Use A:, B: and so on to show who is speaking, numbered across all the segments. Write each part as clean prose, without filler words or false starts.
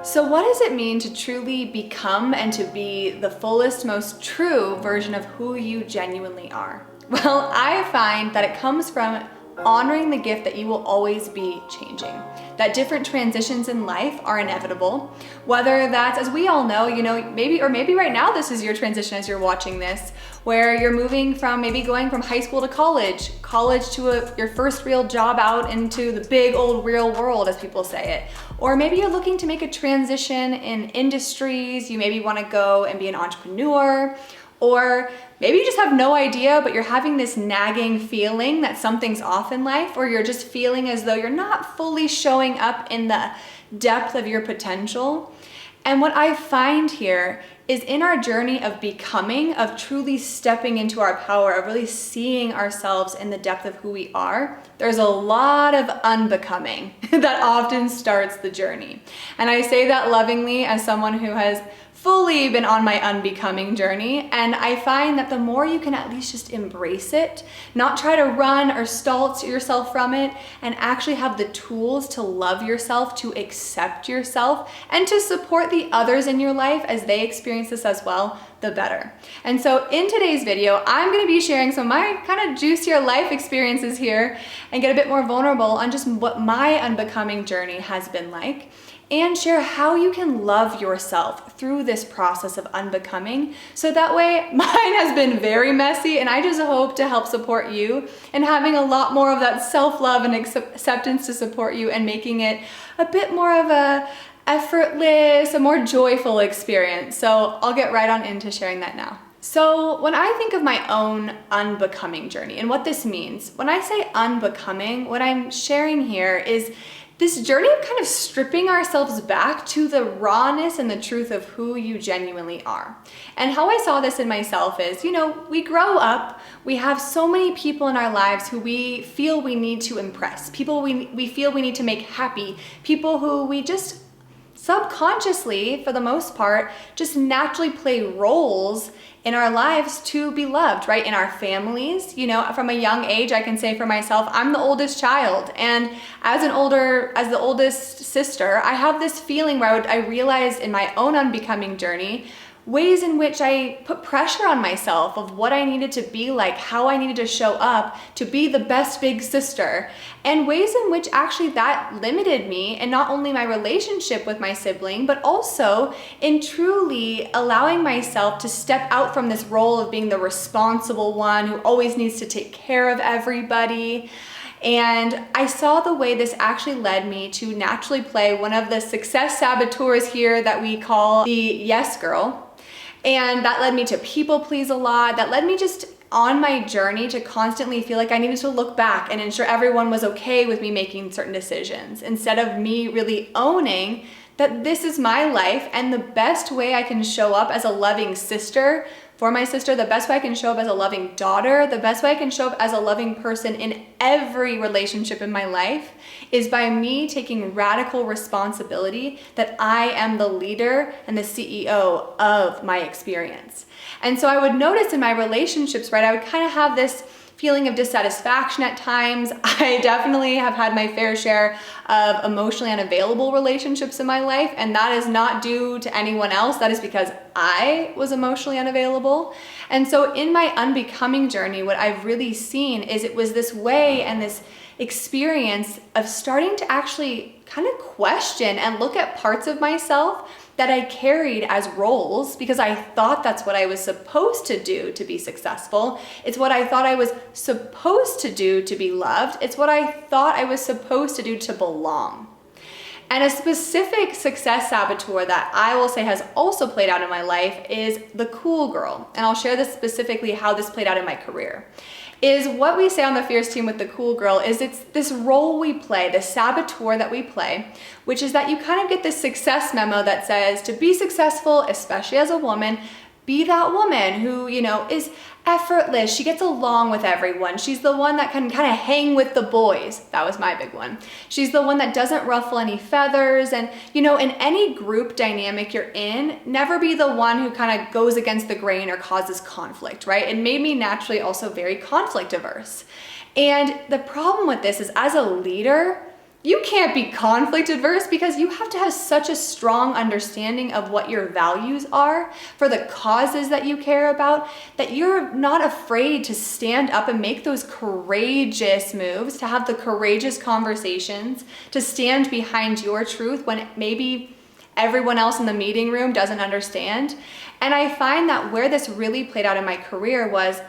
A: So what does it mean to truly become and to be the fullest, most true version of who you genuinely are? Well, I find that it comes from honoring the gift that you will always be changing, that different transitions in life are inevitable, whether that's, as we all know, maybe right now this is your transition as you're watching this, where you're moving from maybe going from high school to college to your first real job out into the big old real world, as people say it. Or maybe you're looking to make a transition in industries, you maybe wanna go and be an entrepreneur, or maybe you just have no idea, but you're having this nagging feeling that something's off in life, or you're just feeling as though you're not fully showing up in the depth of your potential. And what I find here is in our journey of becoming, of truly stepping into our power, of really seeing ourselves in the depth of who we are, there's a lot of unbecoming that often starts the journey. And I say that lovingly as someone who has fully been on my unbecoming journey, and I find that the more you can at least just embrace it, not try to run or stall yourself from it, and actually have the tools to love yourself, to accept yourself, and to support the others in your life as they experience this as well, the better. And so in today's video, I'm gonna be sharing some of my kind of juicier life experiences here and get a bit more vulnerable on just what my unbecoming journey has been like, and share how you can love yourself through this process of unbecoming. So that way, mine has been very messy, and I just hope to help support you in having a lot more of that self-love and acceptance to support you, and making it a bit more of a effortless, a more joyful experience. So I'll get right on into sharing that now. So when I think of my own unbecoming journey and what this means, when I say unbecoming, what I'm sharing here is this journey of kind of stripping ourselves back to the rawness and the truth of who you genuinely are. And how I saw this in myself is, we grow up, we have so many people in our lives who we feel we need to impress, people we feel we need to make happy, people who we just subconsciously, for the most part, just naturally play roles in our lives to be loved, right? In our families, from a young age, I can say for myself, I'm the oldest child. And as the oldest sister, I have this feeling where I realized in my own unbecoming journey, ways in which I put pressure on myself of what I needed to be like, how I needed to show up to be the best big sister, and ways in which actually that limited me, and not only my relationship with my sibling, but also in truly allowing myself to step out from this role of being the responsible one who always needs to take care of everybody. And I saw the way this actually led me to naturally play one of the success saboteurs here that we call the yes girl. And that led me to people please a lot. That led me just on my journey to constantly feel like I needed to look back and ensure everyone was okay with me making certain decisions, instead of me really owning that this is my life, and the best way I can show up as a loving sister for my sister, the best way I can show up as a loving daughter, the best way I can show up as a loving person in every relationship in my life is by me taking radical responsibility that I am the leader and the CEO of my experience. And so I would notice in my relationships, right, I would kind of have this feeling of dissatisfaction at times. I definitely have had my fair share of emotionally unavailable relationships in my life, and that is not due to anyone else. That is because I was emotionally unavailable. And so in my unbecoming journey, what I've really seen is it was this way and this experience of starting to actually kind of question and look at parts of myself that I carried as roles because I thought that's what I was supposed to do to be successful. It's what I thought I was supposed to do to be loved. It's what I thought I was supposed to do to belong. And a specific success saboteur that I will say has also played out in my life is the cool girl. And I'll share this specifically how this played out in my career. Is what we say on the Fierce team with the cool girl is it's this role we play, the saboteur that we play, which is that you kind of get this success memo that says to be successful, especially as a woman, be that woman who, is effortless. She gets along with everyone. She's the one that can kind of hang with the boys. That was my big one. She's the one that doesn't ruffle any feathers. And, in any group dynamic you're in, never be the one who kind of goes against the grain or causes conflict, right? It made me naturally also very conflict averse. And the problem with this is as a leader, you can't be conflict adverse because you have to have such a strong understanding of what your values are for the causes that you care about, that you're not afraid to stand up and make those courageous moves, to have the courageous conversations, to stand behind your truth when maybe everyone else in the meeting room doesn't understand. And I find that where this really played out in my career was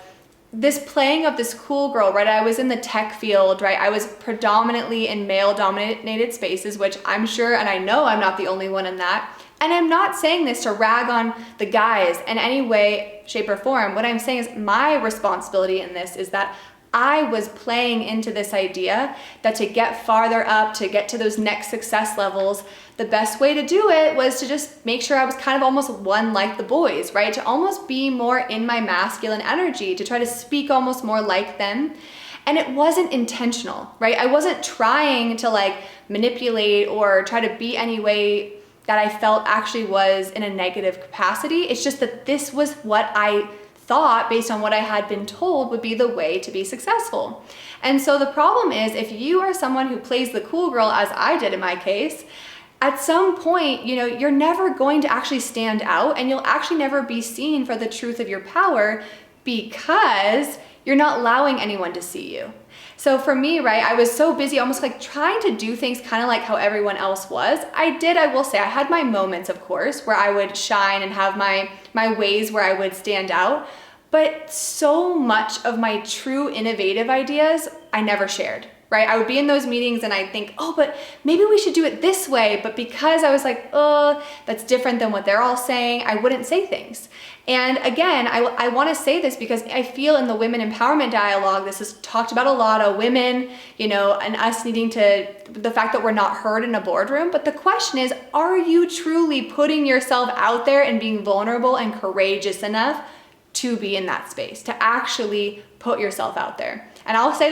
A: this playing of this cool girl, right? I was in the tech field, right? I was predominantly in male dominated spaces, which I'm sure, and I know I'm not the only one in that. And I'm not saying this to rag on the guys in any way, shape, or form. What I'm saying is my responsibility in this is that I was playing into this idea that to get farther up, to get to those next success levels, the best way to do it was to just make sure I was kind of almost one like the boys, right? To almost be more in my masculine energy, to try to speak almost more like them. And it wasn't intentional, right? I wasn't trying to like manipulate or try to be any way that I felt actually was in a negative capacity. It's just that this was what I thought, based on what I had been told, would be the way to be successful. And so the problem is, if you are someone who plays the cool girl, as I did in my case, at some point, you're never going to actually stand out, and you'll actually never be seen for the truth of your power because you're not allowing anyone to see you. So for me, right, I was so busy almost like trying to do things kind of like how everyone else was. I will say, I had my moments, of course, where I would shine and have my ways where I would stand out. But so much of my true innovative ideas, I never shared, right? I would be in those meetings and I'd think, oh, but maybe we should do it this way. But because I was like, oh, that's different than what they're all saying, I wouldn't say things. And again, I want to say this because I feel in the women empowerment dialogue, this is talked about a lot of women, and us needing the fact that we're not heard in a boardroom. But the question is, are you truly putting yourself out there and being vulnerable and courageous enough to be in that space, to actually put yourself out there? And I say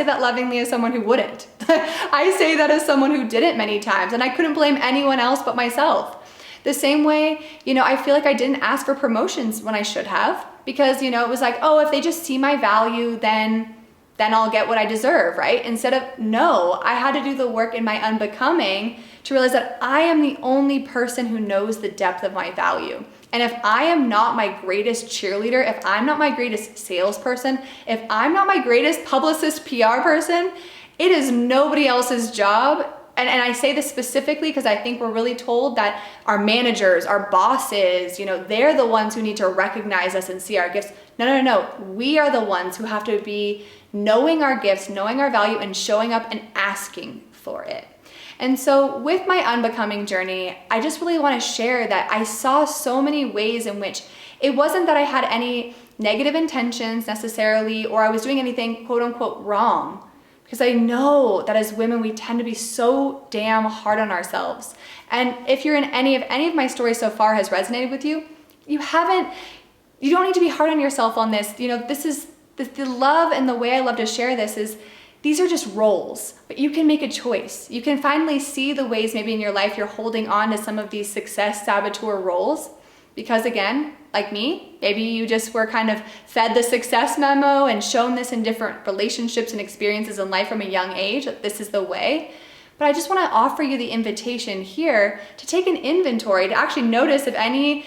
A: that lovingly as someone who wouldn't. I say that as someone who didn't many times, and I couldn't blame anyone else but myself. The same way, I feel like I didn't ask for promotions when I should have, because, it was like, oh, if they just see my value, then I'll get what I deserve, right? Instead of, no, I had to do the work in my unbecoming to realize that I am the only person who knows the depth of my value. And if I am not my greatest cheerleader, if I'm not my greatest salesperson, if I'm not my greatest publicist PR person, it is nobody else's job. And I say this specifically because I think we're really told that our managers, our bosses, they're the ones who need to recognize us and see our gifts. No. We are the ones who have to be knowing our gifts, knowing our value, and showing up and asking for it. And so with my unbecoming journey, I just really want to share that I saw so many ways in which it wasn't that I had any negative intentions necessarily, or I was doing anything quote unquote wrong. Because I know that as women, we tend to be so damn hard on ourselves. And if you're in any of my stories so far has resonated with you, you don't need to be hard on yourself on this. This is the love, and the way I love to share this is these are just roles, but you can make a choice. You can finally see the ways maybe in your life you're holding on to some of these success saboteur roles. Because again, like me, maybe you just were kind of fed the success memo and shown this in different relationships and experiences in life from a young age, that this is the way. But I just want to offer you the invitation here to take an inventory, to actually notice if any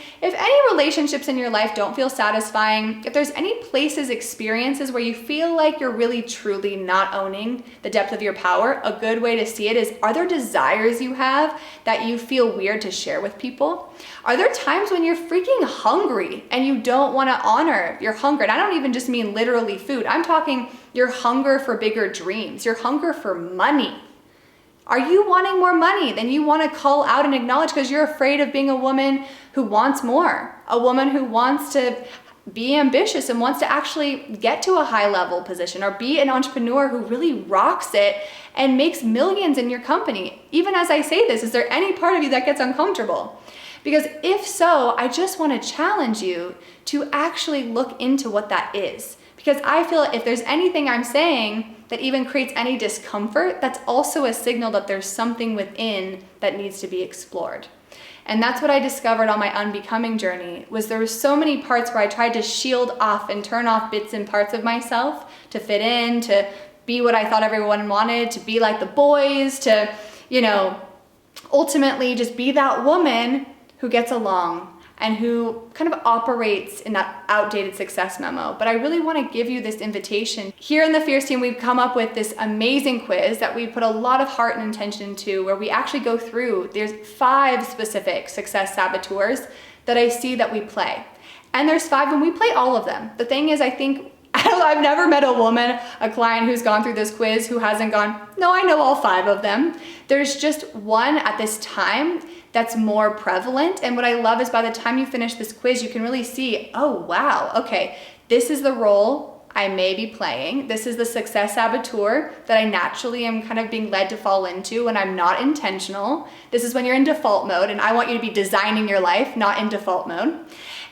A: relationships in your life don't feel satisfying, if there's any places, experiences where you feel like you're really truly not owning the depth of your power. A good way to see it is, are there desires you have that you feel weird to share with people? Are there times when you're freaking hungry and you don't want to honor your hunger? And I don't even just mean literally food. I'm talking your hunger for bigger dreams, your hunger for money. Are you wanting more money than you want to call out and acknowledge because you're afraid of being a woman who wants more, a woman who wants to be ambitious and wants to actually get to a high level position, or be an entrepreneur who really rocks it and makes millions in your company? Even as I say this, is there any part of you that gets uncomfortable? Because if so, I just want to challenge you to actually look into what that is. Because I feel if there's anything I'm saying that even creates any discomfort, that's also a signal that there's something within that needs to be explored. And that's what I discovered on my unbecoming journey, was there were so many parts where I tried to shield off and turn off bits and parts of myself to fit in, to be what I thought everyone wanted, to be like the boys, to, you know, ultimately just be that woman who gets along and who kind of operates in that outdated success memo. But I really want to give you this invitation. Here in the Fierce team, we've come up with this amazing quiz that we put a lot of heart and intention into, where we actually go through, there's 5 specific success saboteurs that I see that we play. And there's 5 and we play all of them. The thing is, I think, I've never met a woman, a client who's gone through this quiz who hasn't gone, no, I know all 5 of them. There's just one at this time that's more prevalent. And what I love is by the time you finish this quiz, you can really see, oh, wow, okay, this is the role I may be playing. This is the success saboteur that I naturally am kind of being led to fall into when I'm not intentional. This is when you're in default mode, and I want you to be designing your life, not in default mode.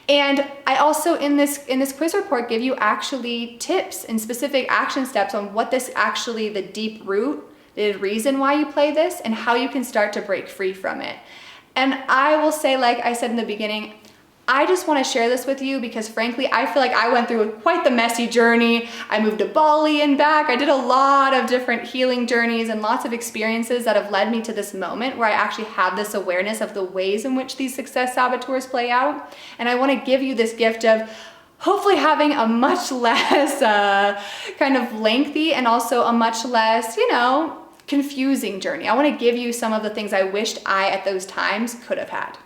A: And I also, in this quiz report, give you actually tips and specific action steps on what this actually, the deep root, the reason why you play this, and how you can start to break free from it. And I will say, like I said in the beginning, I just want to share this with you because frankly, I feel like I went through quite the messy journey. I moved to Bali and back. I did a lot of different healing journeys and lots of experiences that have led me to this moment where I actually have this awareness of the ways in which these success saboteurs play out. And I want to give you this gift of hopefully having a much less kind of lengthy and also a much less, you know, confusing journey. I want to give you some of the things I wished I at those times could have had.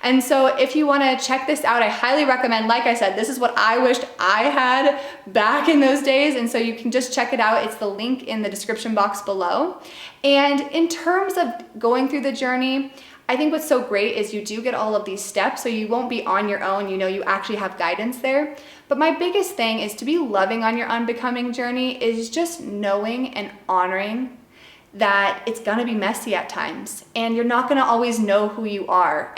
A: And so if you want to check this out, I highly recommend, like I said, this is what I wished I had back in those days. And so you can just check it out. It's the link in the description box below. And in terms of going through the journey, I think what's so great is you do get all of these steps, so you won't be on your own. You know, you actually have guidance there. But my biggest thing is to be loving on your unbecoming journey is just knowing and honoring that it's gonna be messy at times and you're not gonna always know who you are,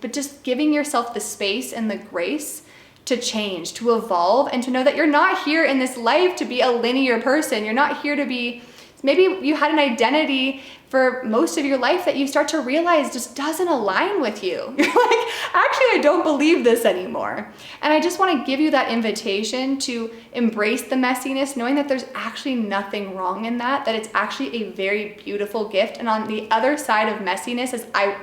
A: but just giving yourself the space and the grace to change, to evolve, and to know that you're not here in this life to be a linear person. You're not here to be, maybe you had an identity for most of your life that you start to realize just doesn't align with you. You're like, actually, I don't believe this anymore. And I just want to give you that invitation to embrace the messiness, knowing that there's actually nothing wrong in that it's actually a very beautiful gift. And on the other side of messiness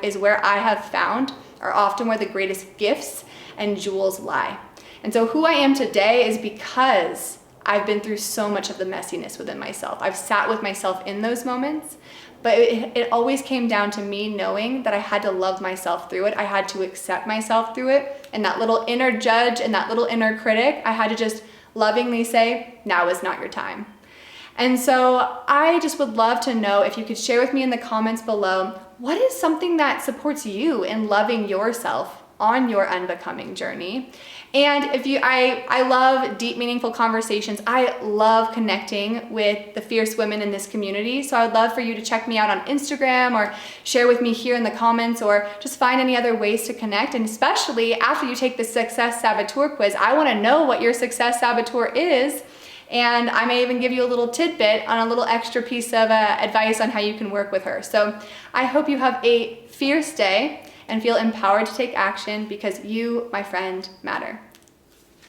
A: is where I have found are often where the greatest gifts and jewels lie. And so who I am today is because I've been through so much of the messiness within myself. I've sat with myself in those moments, but it always came down to me knowing that I had to love myself through it. I had to accept myself through it. And that little inner judge and that little inner critic, I had to just lovingly say, now is not your time. And so I just would love to know if you could share with me in the comments below, what is something that supports you in loving yourself on your unbecoming journey? And I love deep, meaningful conversations. I love connecting with the fierce women in this community. So I would love for you to check me out on Instagram or share with me here in the comments, or just find any other ways to connect. And especially after you take the Success Saboteur quiz, I want to know what your Success Saboteur is. And I may even give you a little tidbit on a little extra piece of advice on how you can work with her. So I hope you have a fierce day and feel empowered to take action, because you, my friend, matter.